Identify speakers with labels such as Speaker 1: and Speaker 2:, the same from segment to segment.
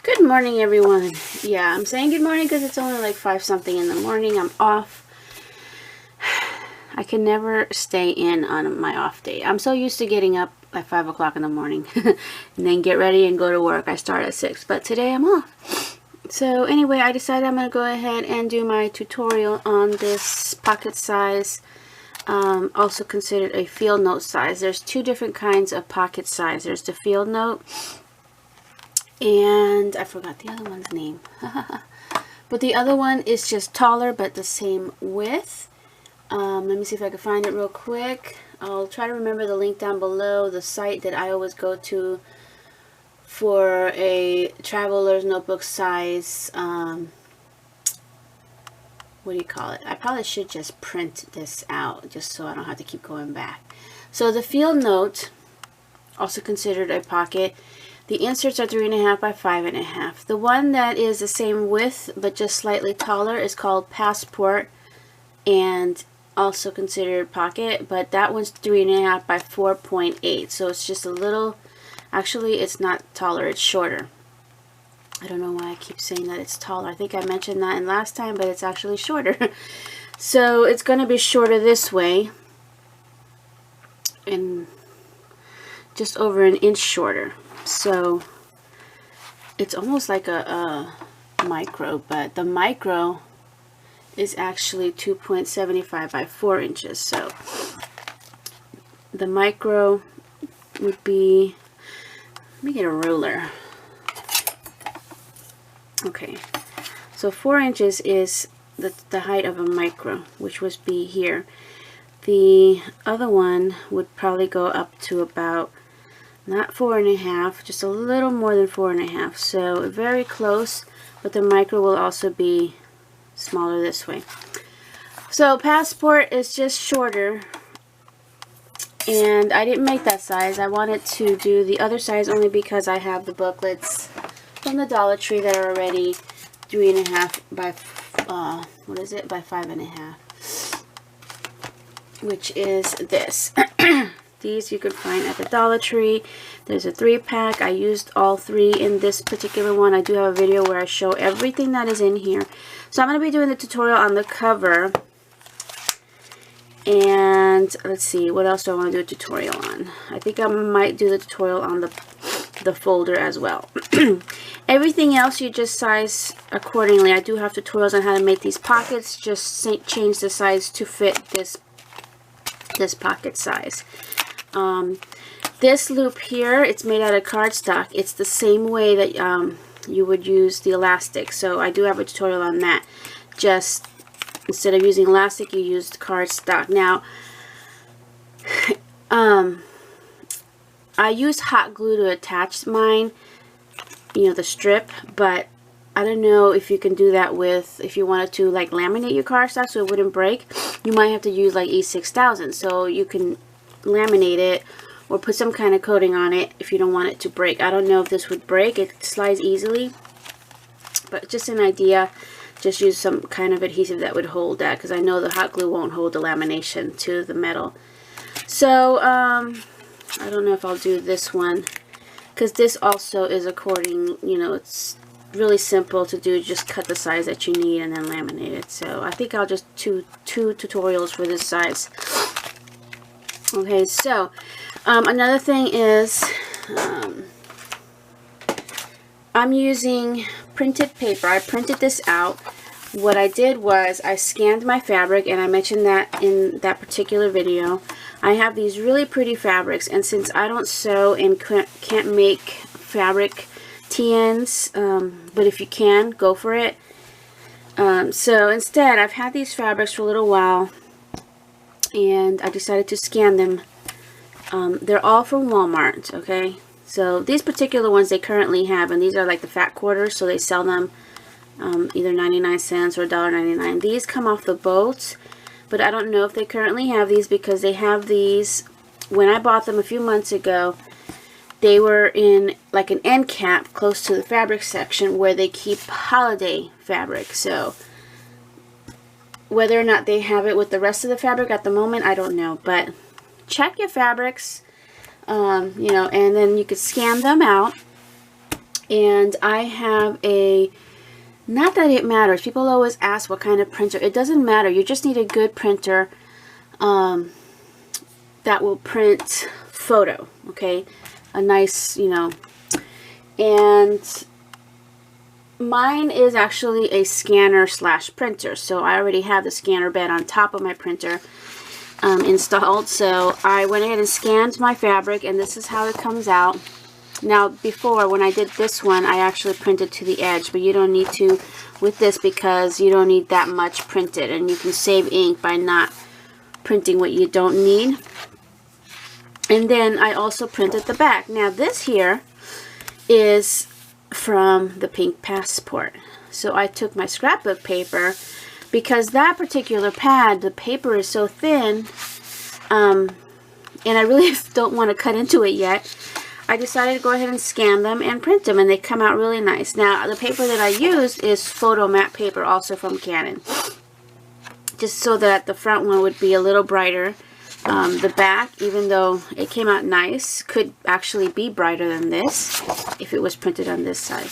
Speaker 1: Good morning, everyone. Yeah, I'm saying good morning because it's only like 5 something in the morning. I'm off. I can never stay in on my off day. I'm so used to getting up at 5 o'clock in the morning and then get ready and go to work. I start at 6, but today I'm off. So anyway, I decided I'm going to go ahead and do my tutorial on this pocket size, also considered a field note size. There's two different kinds of pocket size. There's the field note, and I forgot the other one's name. But the other one is just taller but the same width. Let me see if I can find it real quick. I'll try to remember the link down below, the site that I always go to for a traveler's notebook size. What do you call it? I probably should just print this out just so I don't have to keep going back. So the field note, also considered a pocket, the inserts are 3.5 by 5.5. The one that is the same width but just slightly taller is called passport and also considered pocket, but that one's 3.5 by 4.8. So it's just a little, actually it's not taller, it's shorter. I don't know why I keep saying that it's taller. I think I mentioned that in last time, but it's actually shorter. So it's going to be shorter this way and just over an inch shorter. So it's almost like a micro, but the micro is actually 2.75 by 4 inches. So the micro would be, let me get a ruler. Okay, so 4 inches is the height of a micro, which would be here. The other one would probably go up to about, not 4.5, just a little more than 4.5. So very close, but the micro will also be smaller this way. So passport is just shorter, and I didn't make that size. I wanted to do the other size only because I have the booklets from the Dollar Tree that are already 3.5 by what is it, by 5.5, which is this. These you could find at the Dollar Tree. There's a 3-pack. I used all 3 in this particular one. I do have a video where I show everything that is in here. So I'm going to be doing the tutorial on the cover. And let's see, what else do I want to do a tutorial on? I think I might do the tutorial on the folder as well. Everything else you just size accordingly. I do have tutorials on how to make these pockets. Just change the size to fit this pocket size. This loop here, it's made out of cardstock. It's the same way that you would use the elastic. So I do have a tutorial on that. Just instead of using elastic, you used cardstock. Now, I used hot glue to attach mine, you know, the strip, but I don't know if you can do that with, if you wanted to like laminate your cardstock so it wouldn't break. You might have to use like E6000, so you can laminate it or put some kind of coating on it if you don't want it to break. I don't know if this would break. It slides easily, but just an idea. Just use some kind of adhesive that would hold that, because I know the hot glue won't hold the lamination to the metal. So I don't know if I'll do this one, because this also is according, you know, it's really simple to do. Just cut the size that you need and then laminate it. So I think I'll just do two tutorials for this size. Okay, so another thing is I'm using printed paper. I printed this out. What I did was I scanned my fabric, and I mentioned that in that particular video. I have these really pretty fabrics, and since I don't sew and can't make fabric TNs, but if you can, go for it. So instead, I've had these fabrics for a little while, and I decided to scan them. They're all from Walmart, okay? So these particular ones they currently have, and these are like the fat quarters, so they sell them either 99 cents or $1.99. These come off the boats, but I don't know if they currently have these, because they have these, when I bought them a few months ago, they were in like an end cap close to the fabric section where they keep holiday fabric. So whether or not they have it with the rest of the fabric at the moment, I don't know, but check your fabrics, you know, and then you could scan them out And I have a, not that it matters, people always ask what kind of printer. It doesn't matter, you just need a good printer that will print photo, okay? A nice, you know, and mine is actually a scanner slash printer, so I already have the scanner bed on top of my printer installed. So I went ahead and scanned my fabric, and this is how it comes out. Now before, when I did this one, I actually printed to the edge, but you don't need to with this because you don't need that much printed, and you can save ink by not printing what you don't need. And then I also printed the back. Now this here is from the Pink Passport. So I took my scrapbook paper, because that particular pad, the paper is so thin, and I really don't want to cut into it yet. I decided to go ahead and scan them and print them, and they come out really nice. Now the paper that I used is photo matte paper, also from Canon, just so that the front one would be a little brighter. The back, even though it came out nice, could actually be brighter than this if it was printed on this side.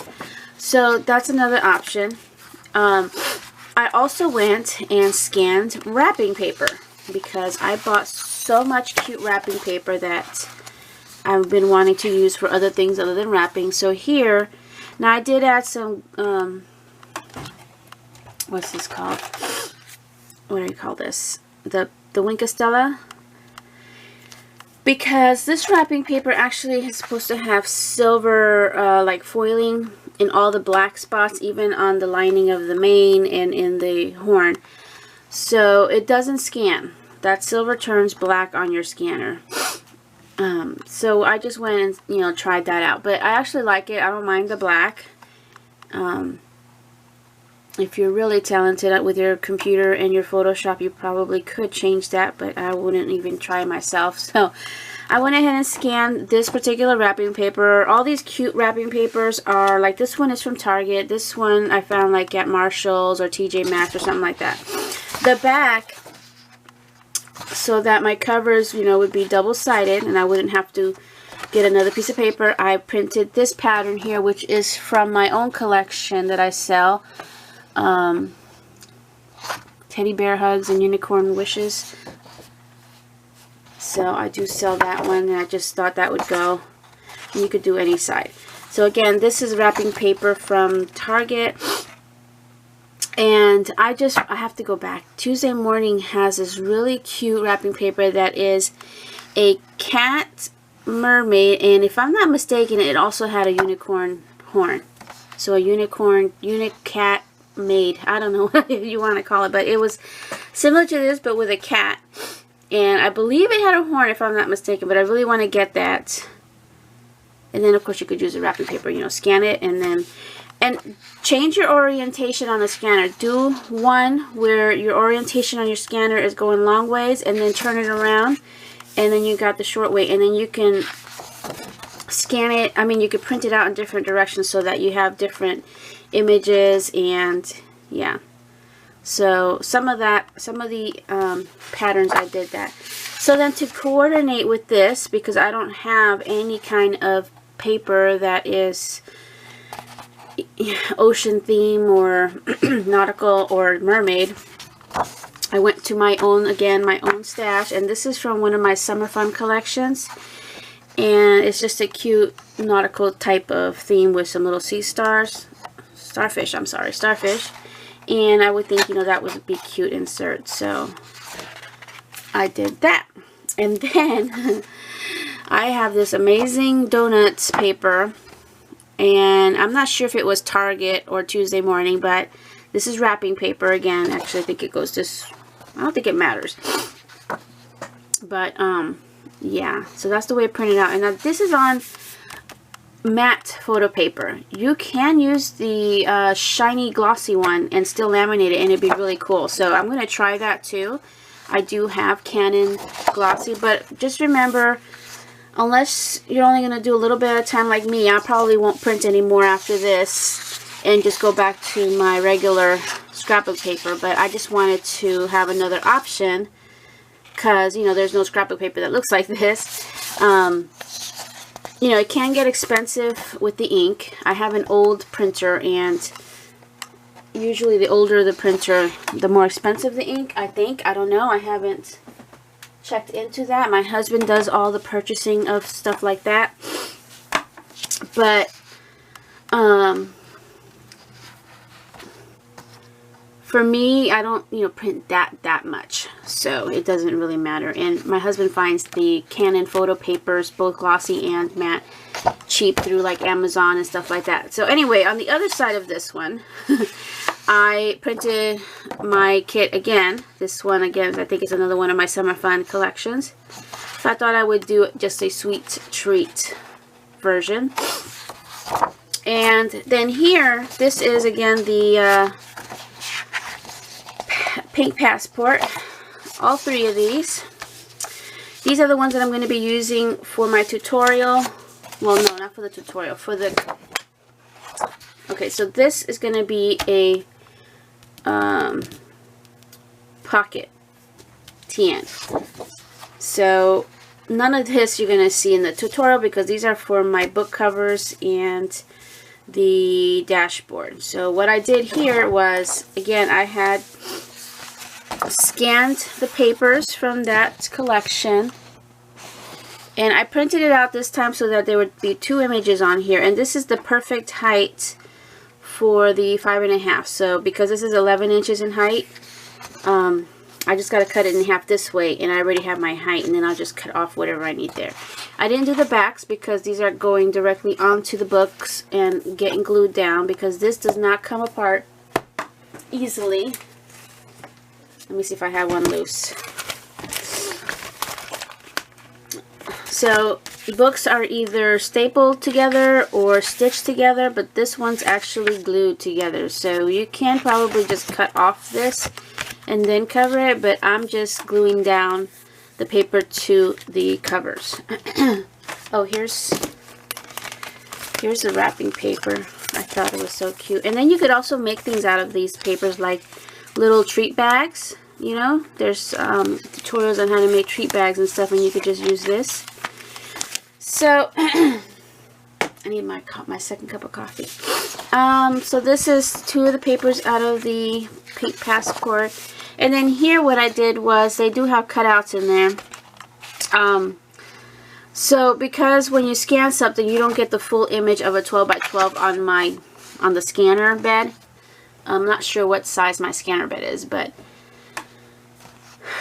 Speaker 1: So that's another option. I also went and scanned wrapping paper, because I bought so much cute wrapping paper that I've been wanting to use for other things other than wrapping. So here, now I did add some, what's this called? What do you call this? The Winkostella. Because this wrapping paper actually is supposed to have silver like foiling in all the black spots, even on the lining of the mane and in the horn. So it doesn't scan. That silver turns black on your scanner. So I just went and, you know, tried that out. But I actually like it. I don't mind the black. If you're really talented with your computer and your Photoshop, you probably could change that, but I wouldn't even try myself. So I went ahead and scanned this particular wrapping paper. All these cute wrapping papers are, like, this one is from Target. This one I found like at Marshall's or TJ Maxx or something like that. The back, so that my covers, you know, would be double-sided and I wouldn't have to get another piece of paper, I printed this pattern here, which is from my own collection that I sell. Teddy bear hugs and unicorn wishes. So I do sell that one, and I just thought that would go. And you could do any side. So again, this is wrapping paper from Target. And I have to go back. Tuesday Morning has this really cute wrapping paper that is a cat mermaid, and if I'm not mistaken, it also had a unicorn horn. So a unicat made, I don't know what you want to call it, but it was similar to this but with a cat, and I believe it had a horn if I'm not mistaken, but I really want to get that. And then of course you could use a wrapping paper, you know, scan it and change your orientation on the scanner. Do one where your orientation on your scanner is going long ways, and then turn it around, and then you got the short way, and then you can scan it. I mean, you could print it out in different directions so that you have different images, and yeah. So some of the patterns I did that. So then to coordinate with this, because I don't have any kind of paper that is ocean theme or nautical or mermaid, I went to my own stash, and this is from one of my summer fun collections, and it's just a cute nautical type of theme with some little starfish, and I would think, you know, that would be cute insert, so I did that. And then I have this amazing donuts paper, and I'm not sure if it was Target or Tuesday Morning, but this is wrapping paper again. Actually, I think it goes this, I don't think it matters, but yeah, so that's the way it printed out. And now this is on matte photo paper. You can use the shiny glossy one and still laminate it, and it'd be really cool. So I'm going to try that too. I do have Canon glossy, but just remember, unless you're only going to do a little bit at a time like me, I probably won't print anymore after this and just go back to my regular scrapbook paper. But I just wanted to have another option, because, you know, there's no scrapbook paper that looks like this. you know, it can get expensive with the ink. I have an old printer, and usually the older the printer, the more expensive the ink, I think. I don't know. I haven't checked into that. My husband does all the purchasing of stuff like that. But for me, I don't, you know, print that much, so it doesn't really matter. And my husband finds the Canon photo papers, both glossy and matte, cheap through like Amazon and stuff like that. So anyway, on the other side of this one, I printed my kit again. This one again, I think, is another one of my summer fun collections. So I thought I would do just a sweet treat version. And then here, this is again the Pink Passport. All three of these. These are the ones that I'm going to be using for my tutorial. Well, no, not for the tutorial. For the... Okay, so this is going to be a pocket TN. So none of this you're going to see in the tutorial because these are for my book covers and the dashboard. So what I did here was, again, I had scanned the papers from that collection, and I printed it out this time so that there would be 2 images on here, and this is the perfect height for the 5.5. So because this is 11 inches in height, I just got to cut it in half this way, and I already have my height, and then I'll just cut off whatever I need there. I didn't do the backs because these are going directly onto the books and getting glued down, because this does not come apart easily. Let me see if I have one loose. So books are either stapled together or stitched together, but this one's actually glued together. So you can probably just cut off this and then cover it, but I'm just gluing down the paper to the covers. Oh, here's the wrapping paper. I thought it was so cute. And then you could also make things out of these papers, like little treat bags. You know, there's tutorials on how to make treat bags and stuff, and you could just use this. So I need my second cup of coffee. So this is 2 of the papers out of the Pink Passport. And then here what I did was, they do have cutouts in there. So because when you scan something, you don't get the full image of a 12 by 12 on the scanner bed. I'm not sure what size my scanner bed is, but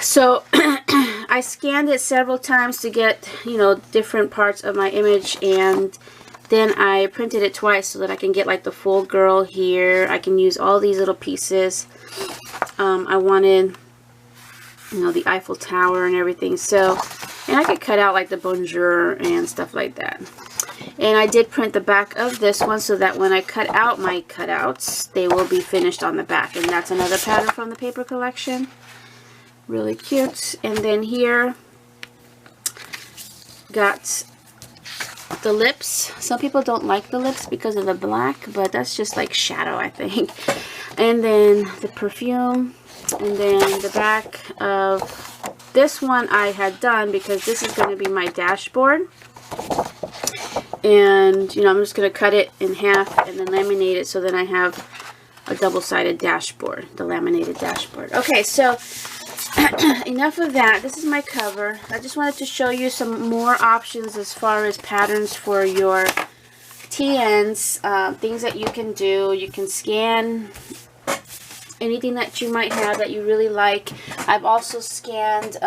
Speaker 1: so I scanned it several times to get, you know, different parts of my image, and then I printed it twice so that I can get like the full girl here. I can use all these little pieces. I wanted, you know, the Eiffel Tower and everything. So, and I could cut out like the bonjour and stuff like that. And I did print the back of this one so that when I cut out my cutouts, they will be finished on the back. And that's another pattern from the paper collection. Really cute. And then here, got the lips. Some people don't like the lips because of the black, but that's just like shadow, I think. And then the perfume. And then the back of this one I had done because this is going to be my dashboard. And, you know, I'm just going to cut it in half and then laminate it so then I have a double-sided dashboard, the laminated dashboard. Okay, so enough of that. This is my cover. I just wanted to show you some more options as far as patterns for your TNs, things that you can do. You can scan anything that you might have that you really like. I've also scanned,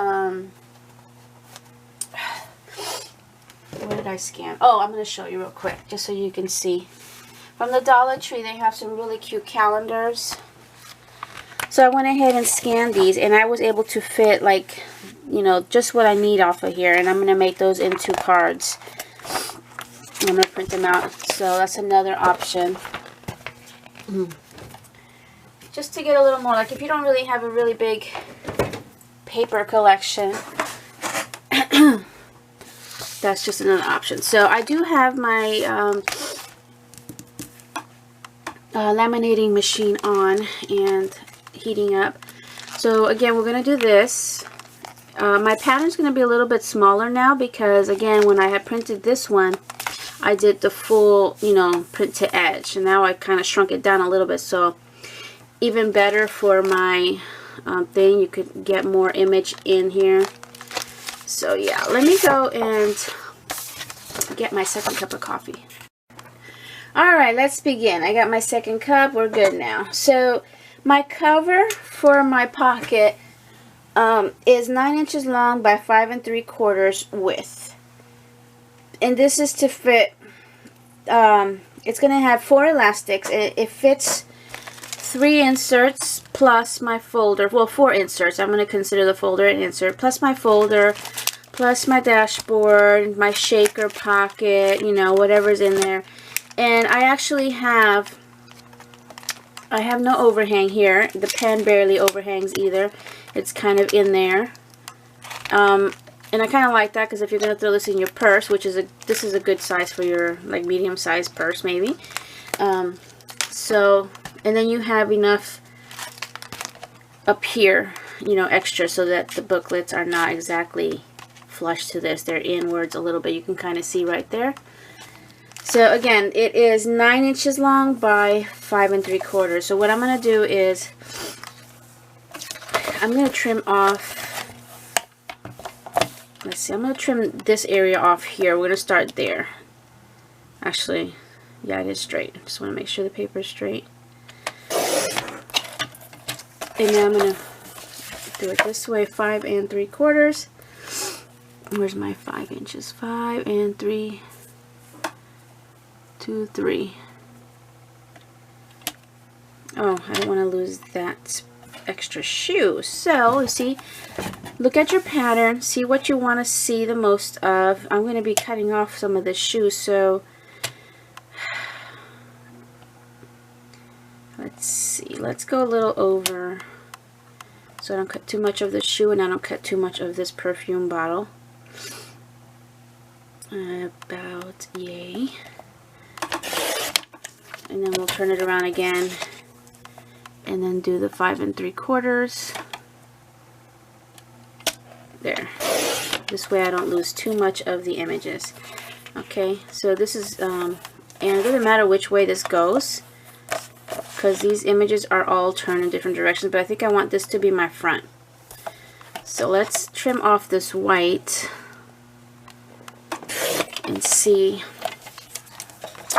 Speaker 1: where did I scan? Oh, I'm going to show you real quick, just so you can see. From the Dollar Tree, they have some really cute calendars. So I went ahead and scanned these, and I was able to fit, like, you know, just what I need off of here. And I'm going to make those into cards. I'm going to print them out. So that's another option. Just to get a little more, like if you don't really have a really big paper collection, that's just another option. So I do have my laminating machine on and heating up. So again, we're going to do this. My pattern's going to be a little bit smaller now because, again, when I had printed this one, I did the full, you know, print to edge. And now I kind of shrunk it down a little bit, so even better for my thing. You could get more image in here. So yeah, let me go and get my second cup of coffee. Alright, let's begin. I got my second cup. We're good now. So my cover for my pocket is 9 inches long by 5 3/4 width. And this is to fit, it's going to have 4 elastics. It fits 3 inserts plus my folder. Well, 4 inserts. I'm going to consider the folder an insert. Plus my folder, plus my dashboard, my shaker pocket, you know, whatever's in there. And I actually have, I have no overhang here. The pen barely overhangs either. It's kind of in there. And I kind of like that because if you're going to throw this in your purse, which is this is a good size for your like medium sized purse maybe. So, and then you have enough up here, you know, extra so that the booklets are not exactly flush to this. They're inwards a little bit. You can kind of see right there. So again, it is 9 inches long by 5 3/4. So what I'm going to do is I'm going to trim off, let's see, I'm going to trim this area off here. We're going to start there. Actually, yeah, it is straight. Just want to make sure the paper is straight. And now I'm going to do it this way, 5 3/4. Where's my 5 inches? 5 3, 2, 3. Oh, I don't want to lose that extra shoe. So, you see, look at your pattern, see what you want to see the most of. I'm going to be cutting off some of the shoe, so let's see. Let's go a little over so I don't cut too much of the shoe and I don't cut too much of this perfume bottle. About yay. And then we'll turn it around again and then do the 5 3/4. There. This way I don't lose too much of the images. Okay, so this is and it doesn't matter which way this goes because these images are all turned in different directions, but I think I want this to be my front. So let's trim off this white and see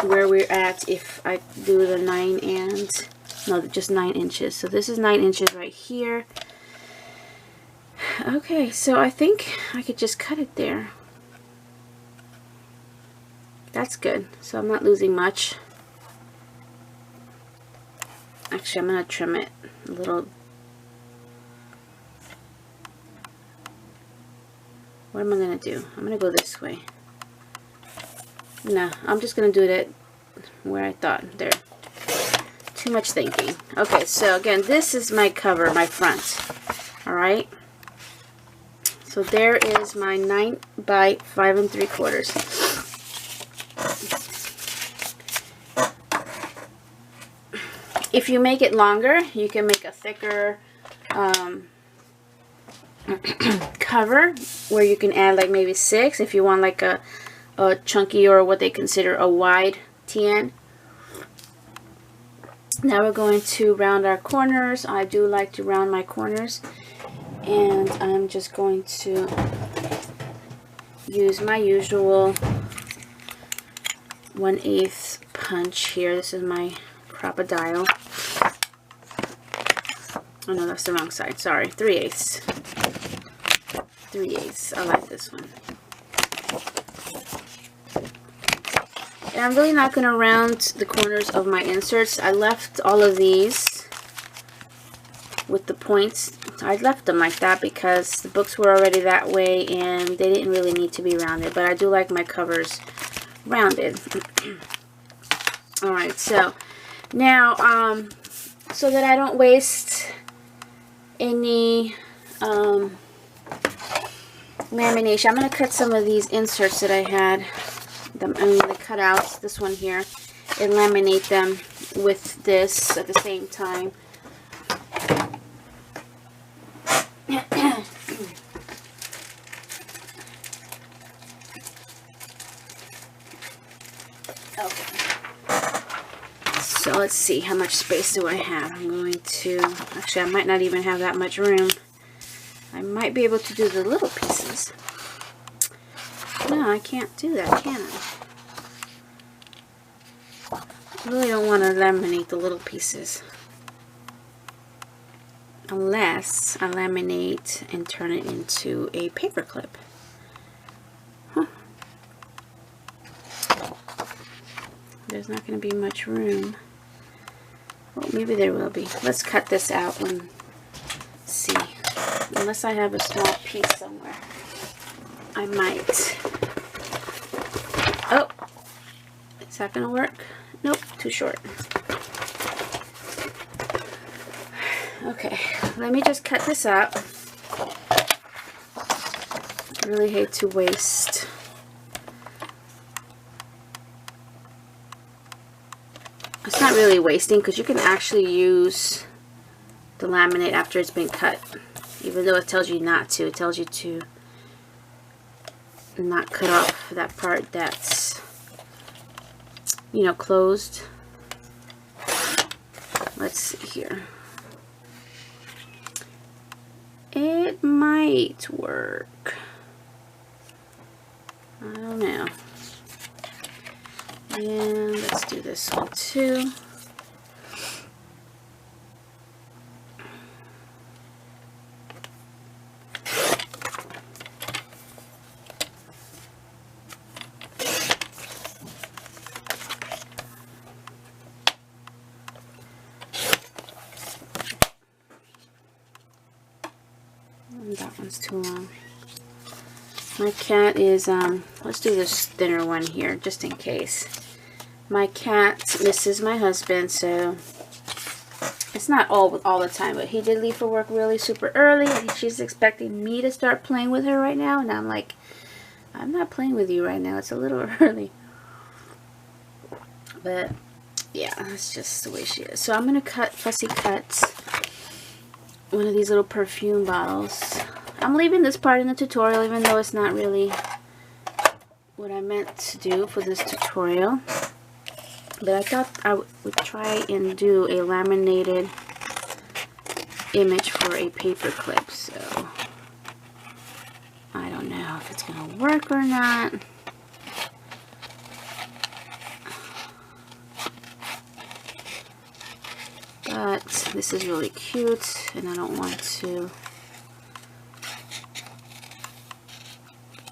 Speaker 1: where we're at if I do the 9 and no, just 9 inches. So this is 9 inches right here. Okay, so I think I could just cut it there. That's good. So I'm not losing much. Actually, I'm going to trim it a little. What am I going to do? I'm going to go this way. No, I'm just going to do it where I thought. There. Too much thinking. Okay, so again, this is my cover, my front. Alright. So there is my 9 by 5 3/4. If you make it longer, you can make a thicker cover where you can add like maybe 6 if you want like a chunky or what they consider a wide TN. Now we're going to round our corners. I do like to round my corners, and I'm just going to use my usual 1/8 punch here. This is my crocodile. Oh no, that's the wrong side. Sorry, 3/8. 3/8. I like this one. And I'm really not going to round the corners of my inserts. I left all of these with the points. I left them like that because the books were already that way and they didn't really need to be rounded. But I do like my covers rounded. Alright, so now, so that I don't waste any lamination, I'm going to cut some of these inserts that I had. The cutouts, this one here, and laminate them with this at the same time. let's see, how much space do I have? I'm going to, actually I might not even have that much room. I might be able to do the little pieces. No, I can't do that, can I? I really don't want to laminate the little pieces. Unless I laminate and turn it into a paper clip. Huh. There's not going to be much room. Well, maybe there will be. Let's cut this out and see. Unless I have a small piece somewhere. I might. Oh! Is that going to work? Nope, too short. Okay, let me just cut this up. I really hate to waste. It's not really wasting because you can actually use the laminate after it's been cut. Even though it tells you not to. It tells you to not cut off that part that's, you know, closed. Let's see here. It might work. I don't know. And let's do this one too. That one's too long. My cat is, let's do this thinner one here, just in case. My cat misses my husband, so it's not all the time, but he did leave for work really super early, and she's expecting me to start playing with her right now, and I'm like, I'm not playing with you right now, it's a little early. But, yeah, that's just the way she is. So I'm going to Fussy cut one of these little perfume bottles. I'm leaving this part in the tutorial even though it's not really what I meant to do for this tutorial. But I thought I would try and do a laminated image for a paper clip. So I don't know if it's going to work or not. But this is really cute, and I don't want to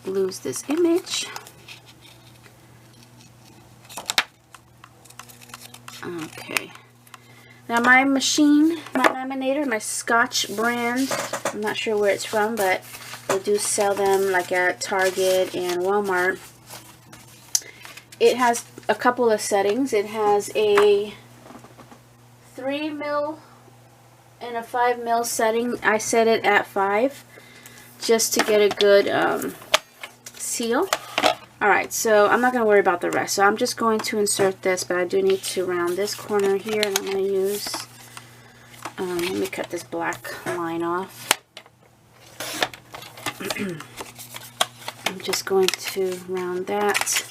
Speaker 1: lose this image. Okay. Now my machine, my laminator, my Scotch brand, I'm not sure where it's from, but they do sell them like at Target and Walmart. It has a couple of settings. It has a 3 mil and a 5 mil setting. I set it at 5 just to get a good seal. Alright, so I'm not going to worry about the rest. So I'm just going to insert this, but I do need to round this corner here, and I'm going to use, let me cut this black line off. I'm just going to round that.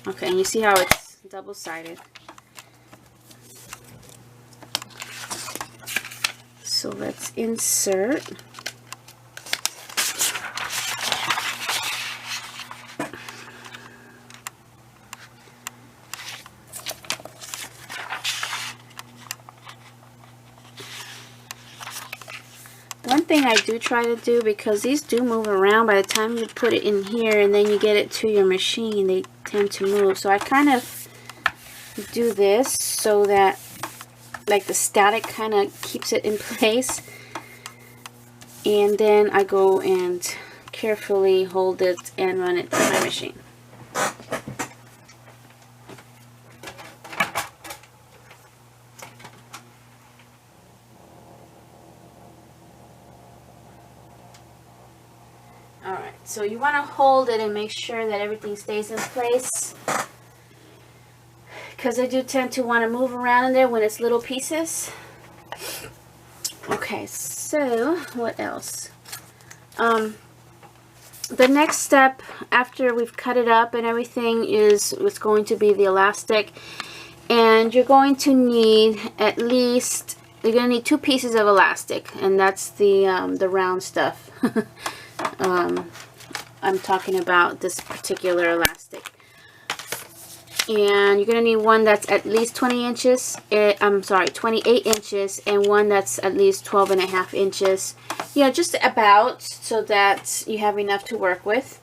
Speaker 1: Okay, and you see how it's double-sided. So let's insert. One thing I do try to do, because these do move around by the time you put it in here and then you get it to your machine, they tend to move. So I kind of do this so that like the static kind of keeps it in place, and then I go and carefully hold it and run it through my machine. Alright, so you want to hold it and make sure that everything stays in place, because I do tend to want to move around in there when it's little pieces. Okay, so what else? the next step after we've cut it up and everything is what's going to be the elastic. And you're going to need at least, you're going to need 2 pieces of elastic, and that's the round stuff. I'm talking about this particular elastic. And you're going to need one that's at least 20 inches, 28 inches, and one that's at least 12.5 inches. You know, just about, so that you have enough to work with.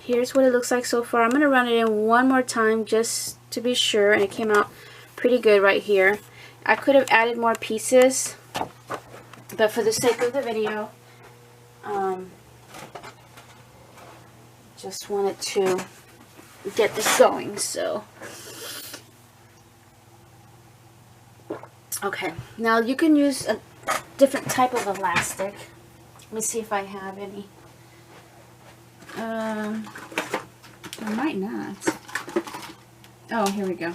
Speaker 1: Here's what it looks like so far. I'm going to run it in one more time just to be sure, and it came out pretty good right here. I could have added more pieces, but for the sake of the video, just wanted to get this going. So okay, now you can use a different type of elastic. Let me see if I have any. I might not. Oh, here we go.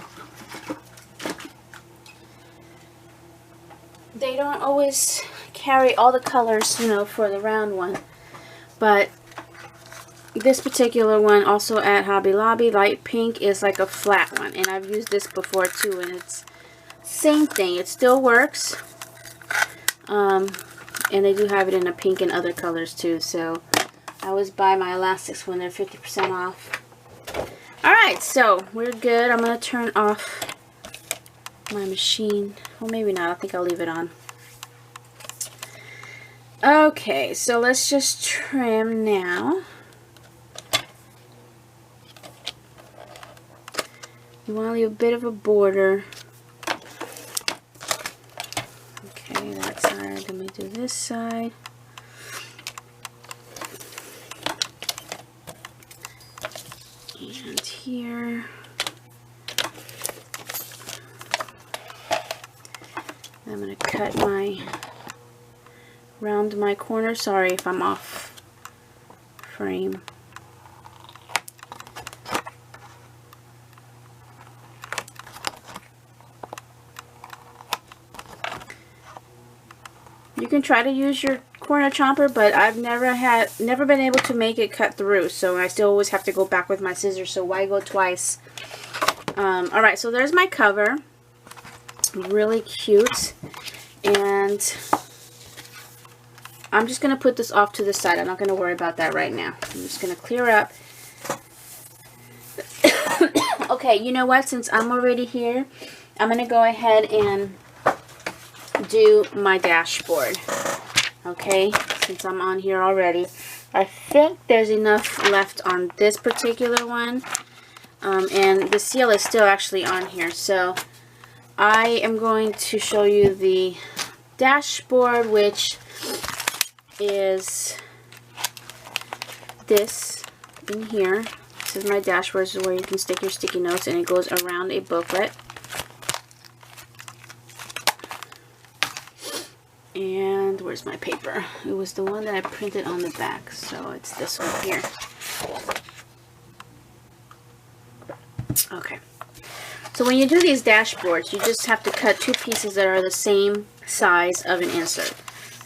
Speaker 1: They don't always carry all the colors, you know, for the round one, but this particular one, also at Hobby Lobby, light pink, is like a flat one, and I've used this before too, and it's same thing. It still works, and they do have it in a pink and other colors too. So I always buy my elastics when they're 50% off. Alright, so we're good. I'm going to turn off my machine. Well, maybe not. I think I'll leave it on. Okay, so let's just trim now. You want to leave a bit of a border. Okay, that side. Let me do this side. And here. I'm going to cut round my corner. Sorry if I'm off frame. You can try to use your corner chomper, but I've never been able to make it cut through, so I still always have to go back with my scissors, so why go twice? Alright, so there's my cover. Really cute. And I'm just going to put this off to the side. I'm not going to worry about that right now. I'm just going to clear up. Okay, you know what? Since I'm already here, I'm going to go ahead and do my dashboard. Okay, since I'm on here already. I think there's enough left on this particular one. And the seal is still actually on here. So I am going to show you the dashboard, which is this in here. This is my dashboard. This is where you can stick your sticky notes, and it goes around a booklet. And where's my paper? It was the one that I printed on the back, so it's this one here. Okay. So when you do these dashboards, you just have to cut 2 pieces that are the same size of an insert.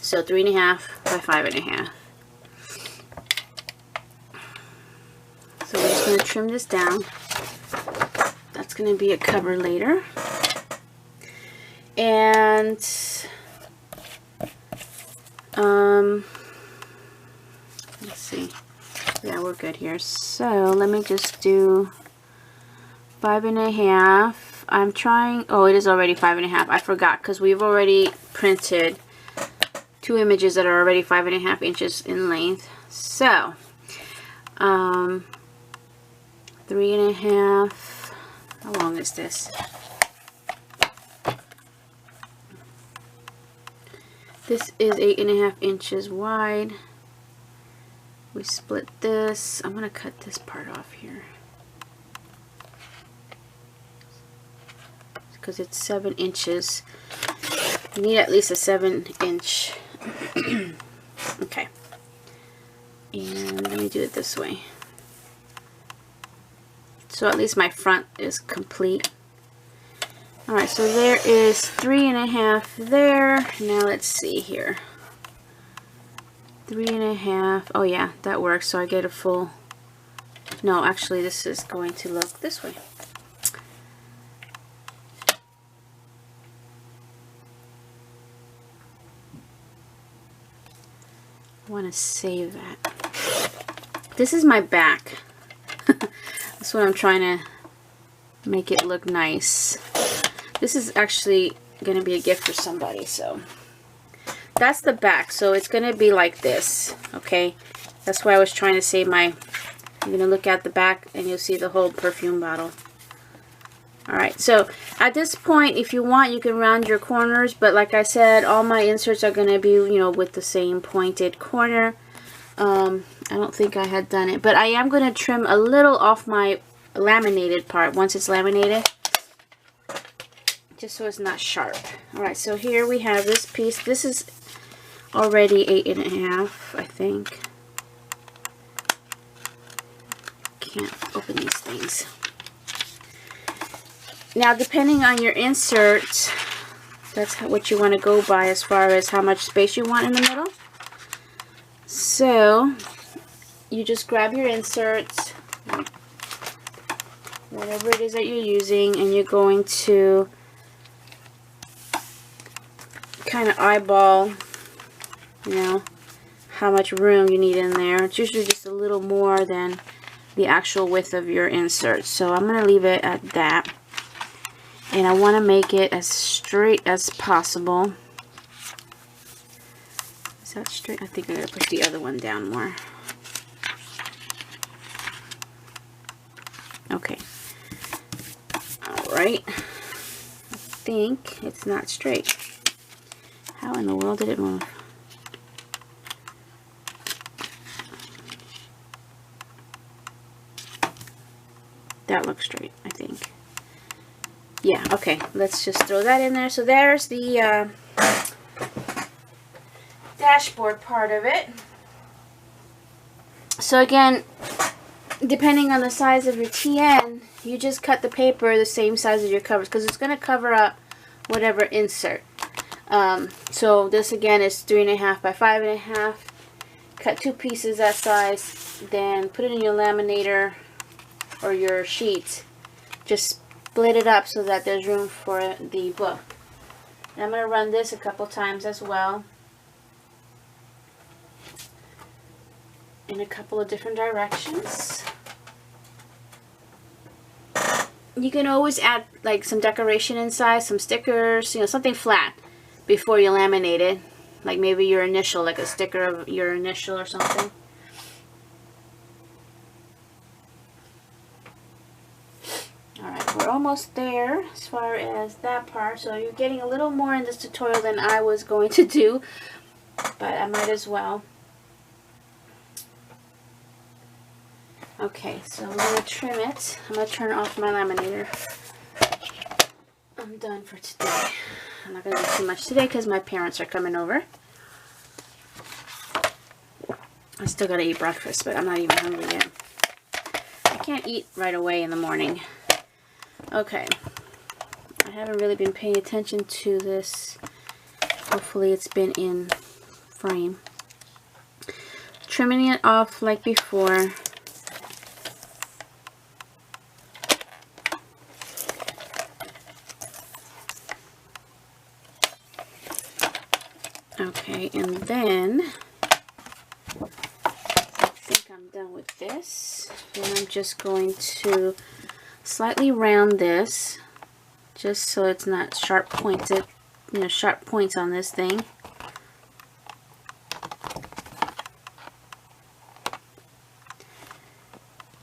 Speaker 1: So 3.5 by 5.5. So we're just going to trim this down. That's going to be a cover later. And let's see. Yeah, we're good here. So let me just do 5.5. I'm trying, oh, it is already 5.5. I forgot, because we've already printed 2 images that are already 5.5 inches in length. So 3.5. How long is this? This is 8.5 inches wide. We split this. I'm going to cut this part off here, because it's 7 inches. You need at least a 7-inch. Okay. And let me do it this way. So at least my front is complete. Alright, so there is 3.5 there. Now let's see here. 3.5. Oh yeah, that works. So I get a full. No, actually, this is going to look this way. I want to save that. This is my back. That's what I'm trying to make it look nice. This is actually going to be a gift for somebody, so that's the back. So it's going to be like this, okay? That's why I was trying to save my. You're going to look at the back and you'll see the whole perfume bottle. Alright, so at this point, if you want, you can round your corners, but like I said, all my inserts are going to be, you know, with the same pointed corner. I don't think I had done it, but I am going to trim a little off my laminated part once it's laminated, just so it's not sharp. Alright, so here we have this piece. This is already 8.5, I think. Can't open these things. Now, depending on your insert, that's what you want to go by as far as how much space you want in the middle. So, you just grab your inserts, whatever it is that you're using, and you're going to kind of eyeball, you know, how much room you need in there. It's usually just a little more than the actual width of your insert. So I'm going to leave it at that. And I want to make it as straight as possible. Is that straight? I think I'm going to push the other one down more. Okay. Alright. I think it's not straight. How in the world did it move? That looks straight, I think. Yeah, okay. Let's just throw that in there. So there's the dashboard part of it. So again, depending on the size of your TN, you just cut the paper the same size as your covers, because it's going to cover up whatever insert. So this again is 3.5 by 5.5. Cut 2 pieces that size, then put it in your laminator or your sheet. Just split it up so that there's room for the book. And I'm going to run this a couple times as well, in a couple of different directions. You can always add like some decoration inside, some stickers, you know, something flat before you laminate it, like maybe your initial, like a sticker of your initial or something. Alright, we're almost there as far as that part, so you're getting a little more in this tutorial than I was going to do, but I might as well. Okay, so I'm going to trim it. I'm going to turn off my laminator. I'm done for today. I'm not going to do too much today because my parents are coming over. I still got to eat breakfast, but I'm not even hungry yet. I can't eat right away in the morning. Okay. I haven't really been paying attention to this. Hopefully it's been in frame. Trimming it off like before. Okay, and then I think I'm done with this. Then I'm just going to slightly round this, just so it's not sharp pointed, you know, sharp points on this thing.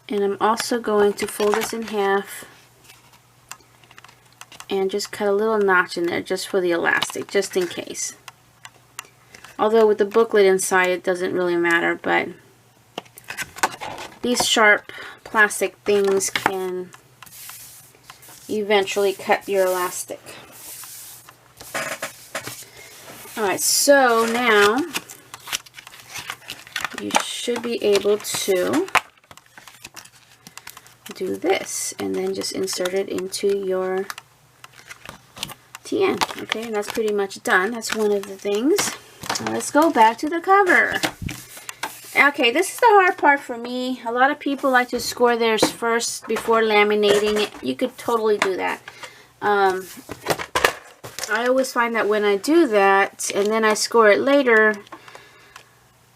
Speaker 1: And I'm also going to fold this in half and just cut a little notch in there just for the elastic, just in case. Although with the booklet inside it doesn't really matter, but these sharp plastic things can eventually cut your elastic. Alright, so now you should be able to do this and then just insert it into your TN. Okay, and that's pretty much done. That's one of the things. Now let's go back to the cover. Okay, this is the hard part for me. A lot of people like to score theirs first before laminating it. You could totally do that. I always find that when I do that and then I score it later,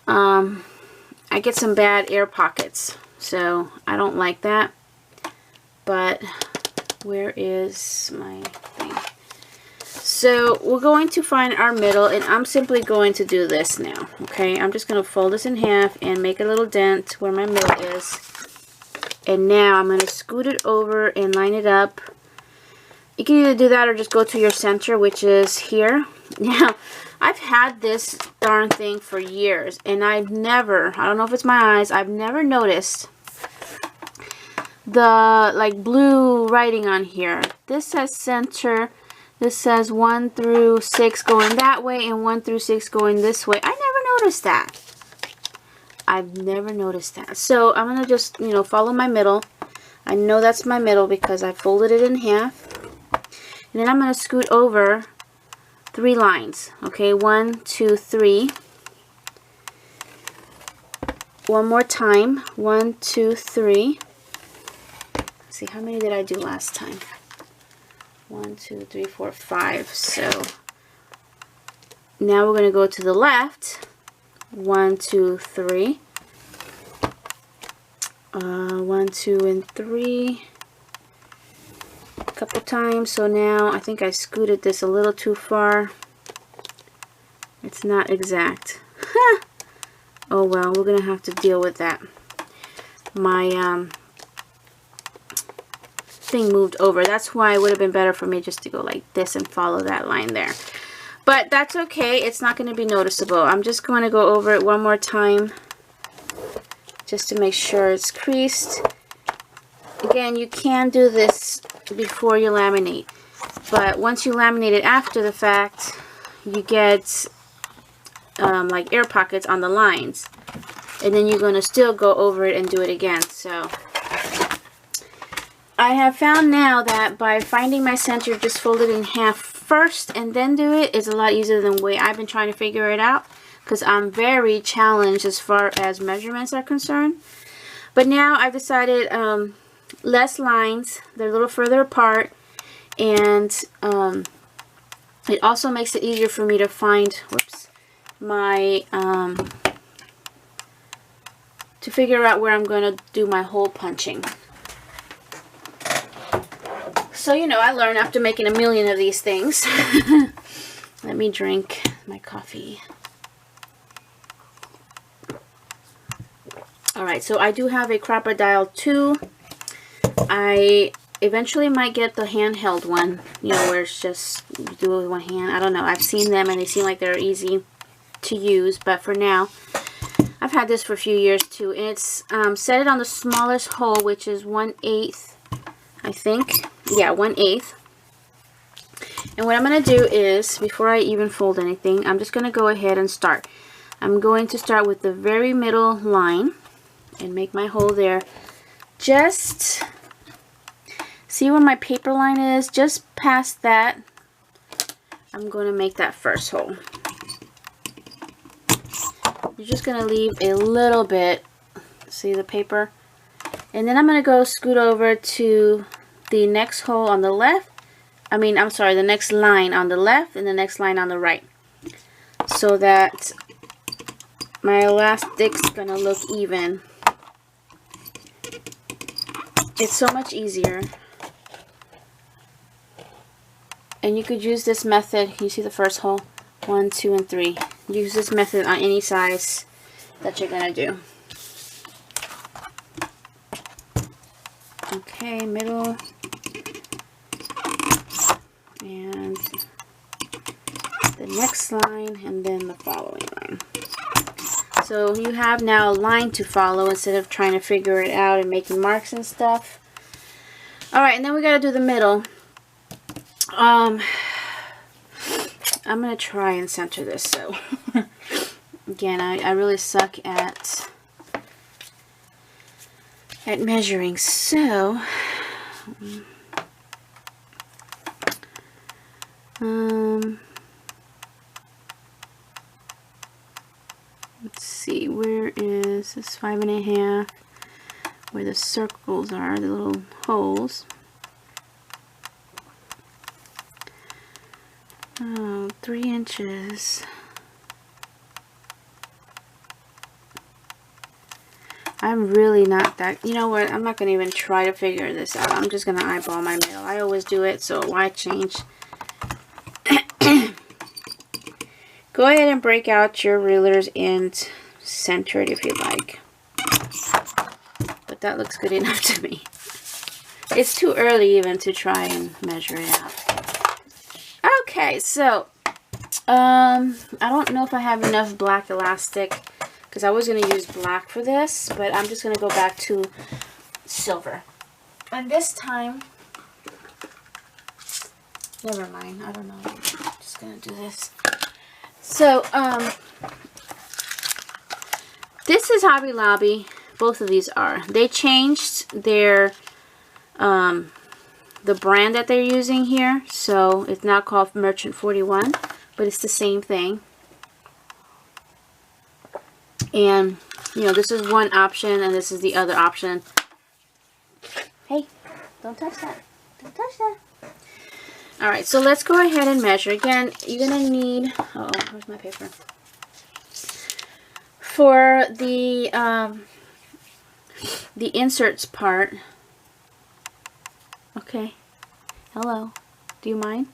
Speaker 1: I get some bad air pockets. So I don't like that. But where is my thing? So we're going to find our middle, and I'm simply going to do this now. Okay, I'm just going to fold this in half and make a little dent where my middle is. And now I'm going to scoot it over and line it up. You can either do that or just go to your center, which is here. Now, I've had this darn thing for years, and I've never, I don't know if it's my eyes, I've never noticed the like blue writing on here. This says center. This says 1 through 6 going that way and 1 through 6 going this way. I never noticed that. I've never noticed that. So I'm going to just, you know, follow my middle. I know that's my middle because I folded it in half. And then I'm going to scoot over 3 lines. Okay, 1, 2, 3. One more time. 1, 2, 3. Let's see, how many did I do last time? 1, 2, 3, 4, 5. So now we're going to go to the left. 1, 2, 3. 1, 2, and 3. A couple times. So now I think I scooted this a little too far. It's not exact. Oh well, we're going to have to deal with that. My thing moved over. That's why it would have been better for me just to go like this and follow that line there. But that's okay. It's not going to be noticeable. I'm just going to go over it one more time just to make sure it's creased. Again, you can do this before you laminate, but once you laminate it after the fact, you get like air pockets on the lines, and then you're going to still go over it and do it again. So I have found now that by finding my center, just fold it in half first and then do it is a lot easier than the way I've been trying to figure it out, because I'm very challenged as far as measurements are concerned. But now I've decided less lines, they're a little further apart, and it also makes it easier for me to find, whoops, my to figure out where I'm going to do my hole punching. So, you know, I learned after making a million of these things. Let me drink my coffee. Alright, so I do have a Crocodile 2. I eventually might get the handheld one, you know, where it's just you do it with one hand. I don't know. I've seen them and they seem like they're easy to use, but for now, I've had this for a few years too. And it's set it on the smallest hole, which is 1/8, I think. Yeah, 1/8. And what I'm going to do is, before I even fold anything, I'm just going to go ahead and start. I'm going to start with the very middle line and make my hole there. Just see where my paper line is? Just past that, I'm going to make that first hole. You're just going to leave a little bit, see the paper? And then I'm going to go scoot over to the next hole on the left. I'm sorry, the next line on the left and the next line on the right, so that my elastic's going to look even. It's so much easier. And you could use this method. You see the first hole? 1, 2, and 3. Use this method on any size that you're going to do. Okay, middle. And the next line, and then the following line. So you have now a line to follow instead of trying to figure it out and making marks and stuff. Alright, and then we got to do the middle. I'm going to try and center this. So again, I really suck at measuring. So Let's see, where is this 5.5? Where the circles are, the little holes. Oh, 3 inches. I'm really not that, you know what, I'm not going to even try to figure this out. I'm just going to eyeball my middle. I always do it, so why change? Go ahead and break out your rulers and center it if you like. But that looks good enough to me. It's too early even to try and measure it out. Okay, so I don't know if I have enough black elastic, because I was going to use black for this, but I'm just going to go back to silver. And this time, never mind, I don't know. I'm just going to do this. So, this is Hobby Lobby. Both of these are. They changed their, the brand that they're using here. So, it's now called Merchant 41, but it's the same thing. And, you know, this is one option and this is the other option. Hey, don't touch that. Don't touch that. Alright, so let's go ahead and measure. Again, you're going to need... Uh-oh, where's my paper? For the inserts part... Okay. Hello. Do you mind?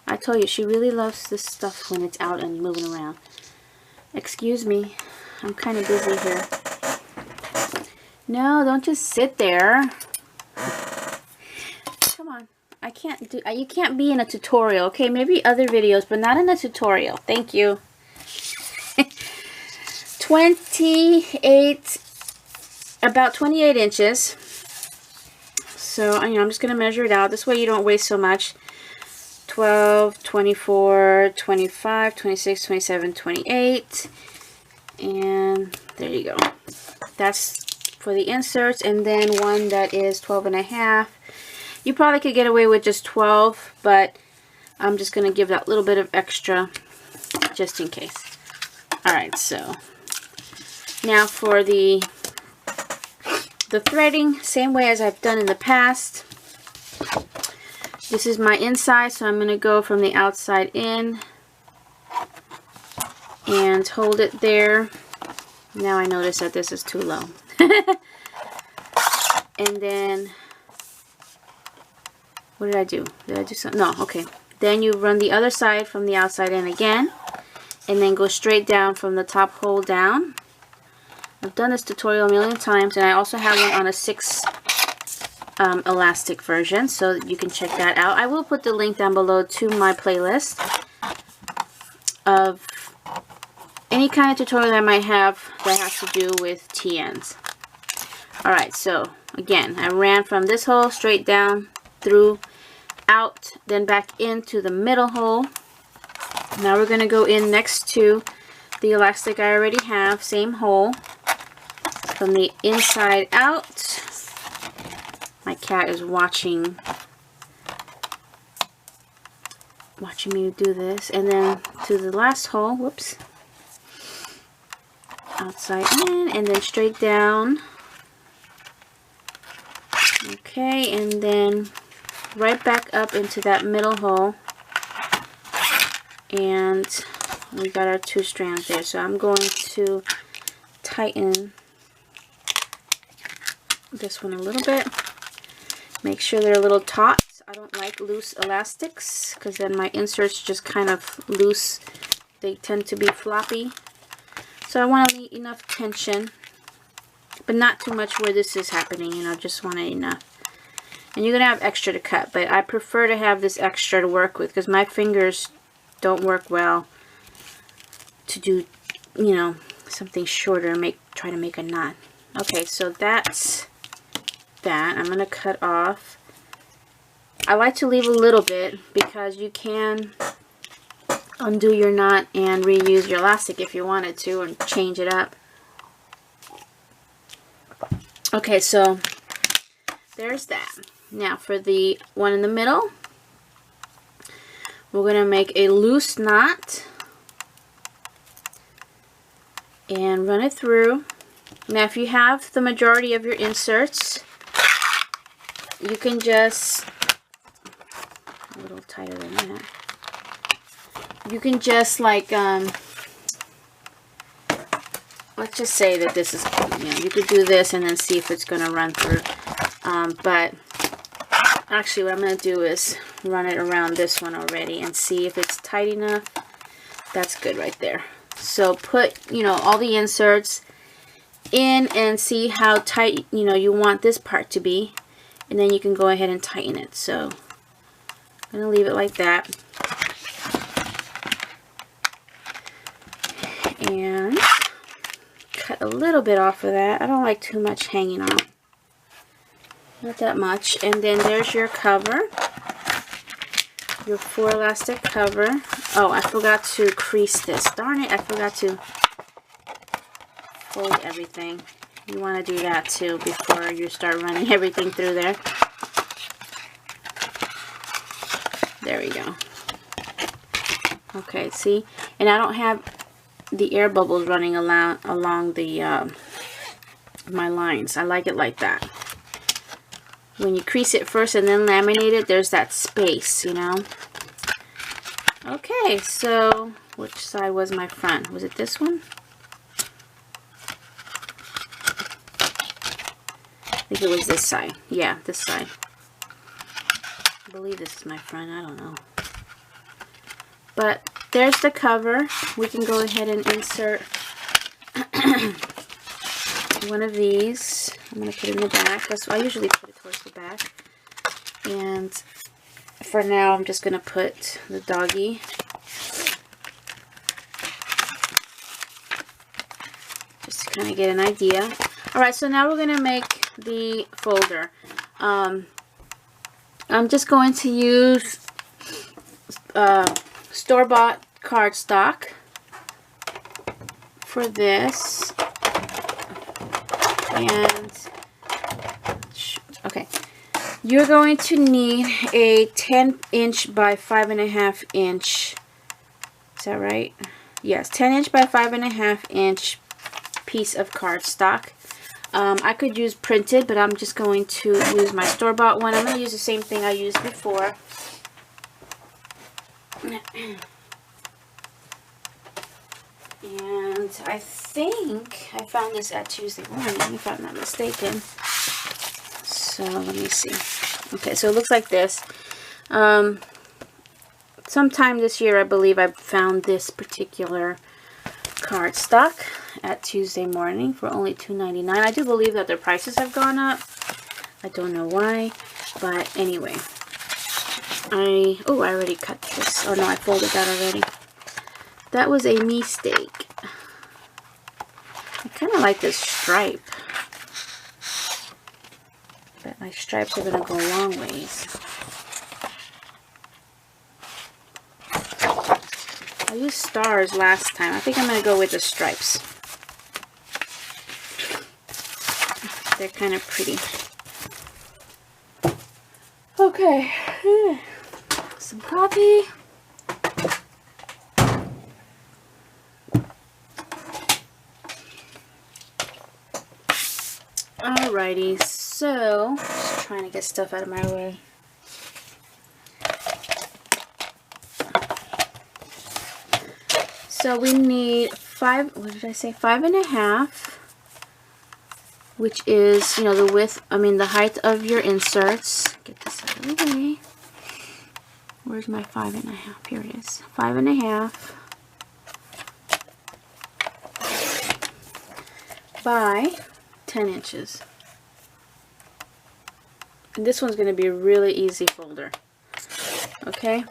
Speaker 1: I told you, she really loves this stuff when it's out and moving around. Excuse me. I'm kind of busy here. No, don't just sit there. Come on. I can't do... You can't be in a tutorial, okay? Maybe other videos, but not in a tutorial. Thank you. 28... About 28 inches. So, you know, I'm just going to measure it out. This way you don't waste so much. 12, 24, 25, 26, 27, 28. And there you go. That's for the inserts. And then one that is 12.5. You probably could get away with just 12, but I'm just going to give that little bit of extra just in case. Alright, so now for the threading, same way as I've done in the past. This is my inside, so I'm going to go from the outside in and hold it there. Now I notice that this is too low. And then, what did I do? Did I do something? No, okay. Then you run the other side from the outside in again, and then go straight down from the top hole down. I've done this tutorial a million times, and I also have one on a 6 elastic version, so you can check that out. I will put the link down below to my playlist of any kind of tutorial I might have that has to do with TNs. Alright, so again, I ran from this hole straight down, through, out, then back into the middle hole. Now we're going to go in next to the elastic I already have, same hole, from the inside out. My cat is watching me do this. And then to the last hole, whoops, outside in, and then straight down. Okay, and then right back up into that middle hole. And we got our 2 strands there. So I'm going to tighten this one a little bit. Make sure they're a little taut. I don't like loose elastics because then my inserts just kind of loose. They tend to be floppy. So I want enough tension, but not too much where this is happening. You know, just want it enough. And you're going to have extra to cut, but I prefer to have this extra to work with because my fingers don't work well to do, you know, something shorter and try to make a knot. Okay, so that's that. I'm going to cut off. I like to leave a little bit because you can undo your knot and reuse your elastic if you wanted to and change it up. Okay, so there's that. Now for the one in the middle, we're going to make a loose knot. and run it through. Now if you have the majority of your inserts, you can just, a little tighter than that, you can just like, let's just say that this is, you could do this and then see if it's going to run through. But actually what I'm going to do is run it around this one already and see if it's tight enough. That's good right there. So put, all the inserts in and see how tight, you want this part to be. And then you can go ahead and tighten it. So I'm going to leave it like that. And cut a little bit off of that. I don't like too much hanging on. Not that much. And then there's your cover. Your 4 elastic cover. Oh, I forgot to crease this. Darn it, I forgot to fold everything. You want to do that too before you start running everything through there. There we go. Okay, see? And I don't have the air bubbles running along the my lines. I like it like that. When you crease it first and then laminate it, there's that space, Okay, so which side was my front? Was it this one? I think it was this side. Yeah, this side. I believe this is my front. I don't know. But there's the cover. We can go ahead and insert one of these. I'm going to put it in the back. That's why I usually put it towards the back. And for now, I'm just going to put the doggy. Just to kind of get an idea. Alright, so now we're going to make the folder. I'm just going to use store-bought cardstock for this. And okay, you're going to need a 10" by 5.5" is that right? Yes, 10" by 5.5" piece of cardstock. I could use printed, but I'm just going to use my store-bought one. I'm going to use the same thing I used before. And I think I found this at Tuesday morning, if I'm not mistaken. So let me see. Okay, so it looks like this. Sometime this year, I believe I found this particular cardstock at Tuesday morning for only $2.99. I do believe that their prices have gone up. I don't know why, but anyway. I already cut this. Oh no, I folded that already. That was a mistake. I kind of like this stripe. But my stripes are going to go a long ways. I used stars last time. I think I'm going to go with the stripes. They're kind of pretty. Okay. Some coffee. Alrighty, so just trying to get stuff out of my way. So we need 5.5, which is, the width, the height of your inserts. Get this out of the way. Where's my 5.5? Here it is. 5.5 by 10 inches. And this one's going to be a really easy folder. Okay?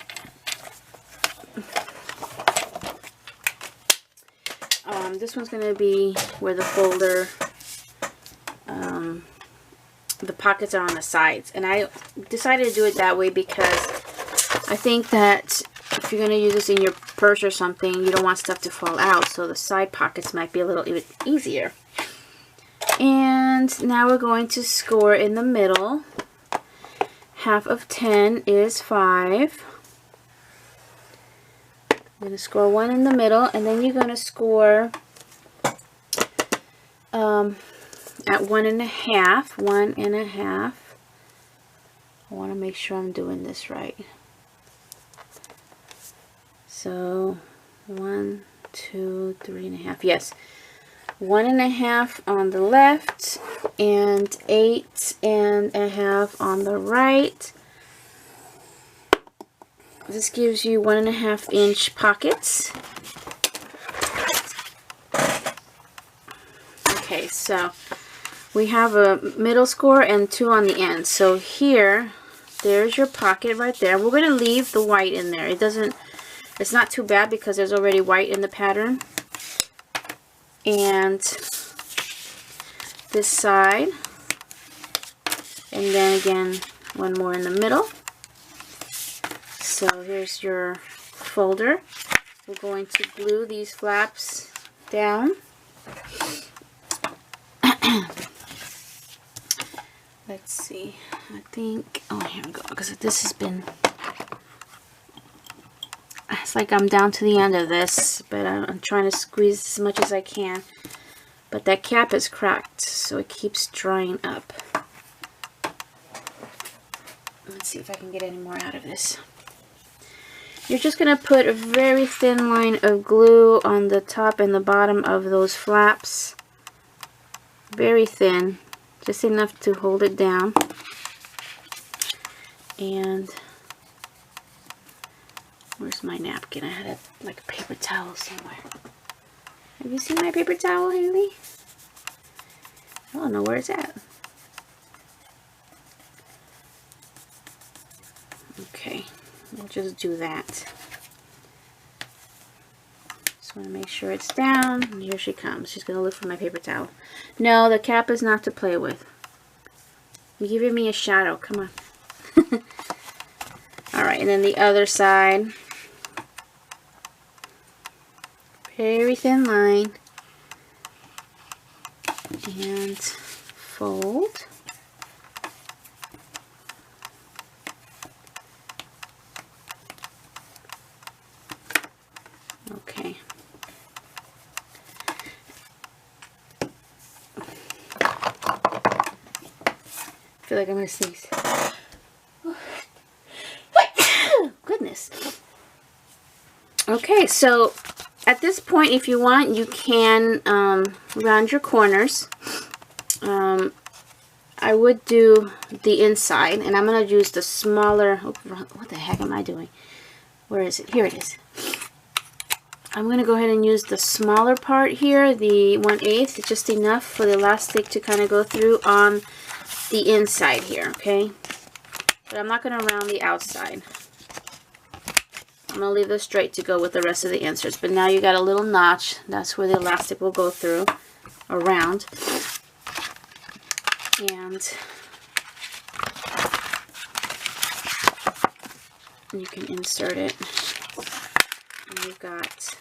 Speaker 1: This one's going to be where the folder, the pockets are on the sides. And I decided to do it that way because I think that if you're going to use this in your purse or something, you don't want stuff to fall out. So the side pockets might be a little bit easier. And now we're going to score in the middle. Half of 10 is 5. I'm going to score 1 in the middle, and then you're going to score at 1.5. 1.5. I want to make sure I'm doing this right. So 1, 2, 3.5. Yes, 1.5 on the left and 8.5 on the right. This gives you 1.5 inch pockets. Okay, so we have a middle score and 2 on the end. So here, there's your pocket right there. We're going to leave the white in there. It's not too bad because there's already white in the pattern. And this side, and then again one more in the middle. So here's your folder. We're going to glue these flaps down. Let's see, I think, oh, here we go, because this has been, it's like I'm down to the end of this, but I'm trying to squeeze as much as I can. But that cap is cracked, so it keeps drying up. Let's see if I can get any more out of this. You're just going to put a very thin line of glue on the top and the bottom of those flaps. Very thin, just enough to hold it down. And where's my napkin? I had like a paper towel somewhere. Have you seen my paper towel, Haley? I don't know where it's at. Okay, we'll just do that. Just want to make sure it's down. And here she comes. She's going to look for my paper towel. No, the cap is not to play with. You're giving me a shadow. Come on. Alright, and then the other side. Very thin line. And fold. Okay. I feel like I'm going to sneeze. Goodness. Okay, so at this point, if you want, you can round your corners. I would do the inside, and I'm going to use the smaller, oh, what the heck am I doing? Where is it? Here it is. I'm going to go ahead and use the smaller part here, the 1/8. It's just enough for the elastic to kind of go through on the inside here, okay? But I'm not going to round the outside. I'm going to leave this straight to go with the rest of the inserts. But now you got a little notch. That's where the elastic will go through, around. And you can insert it. And you've got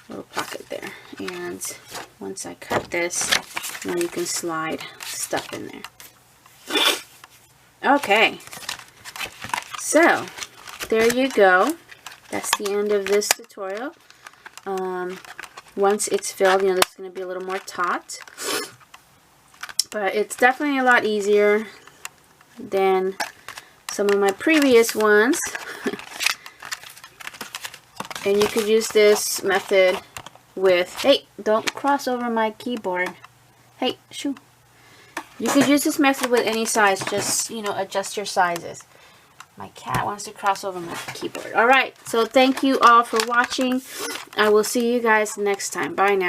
Speaker 1: a little pocket there. And once I cut this, now you can slide stuff in there. Okay. So, there you go. That's the end of this tutorial. Once it's filled, you know, this is going to be a little more taut. But it's definitely a lot easier than some of my previous ones. And you could use this method with, hey, don't cross over my keyboard. Hey, shoo. You could use this method with any size, just, you know, adjust your sizes. My cat wants to cross over my keyboard. Alright, so thank you all for watching. I will see you guys next time. Bye now.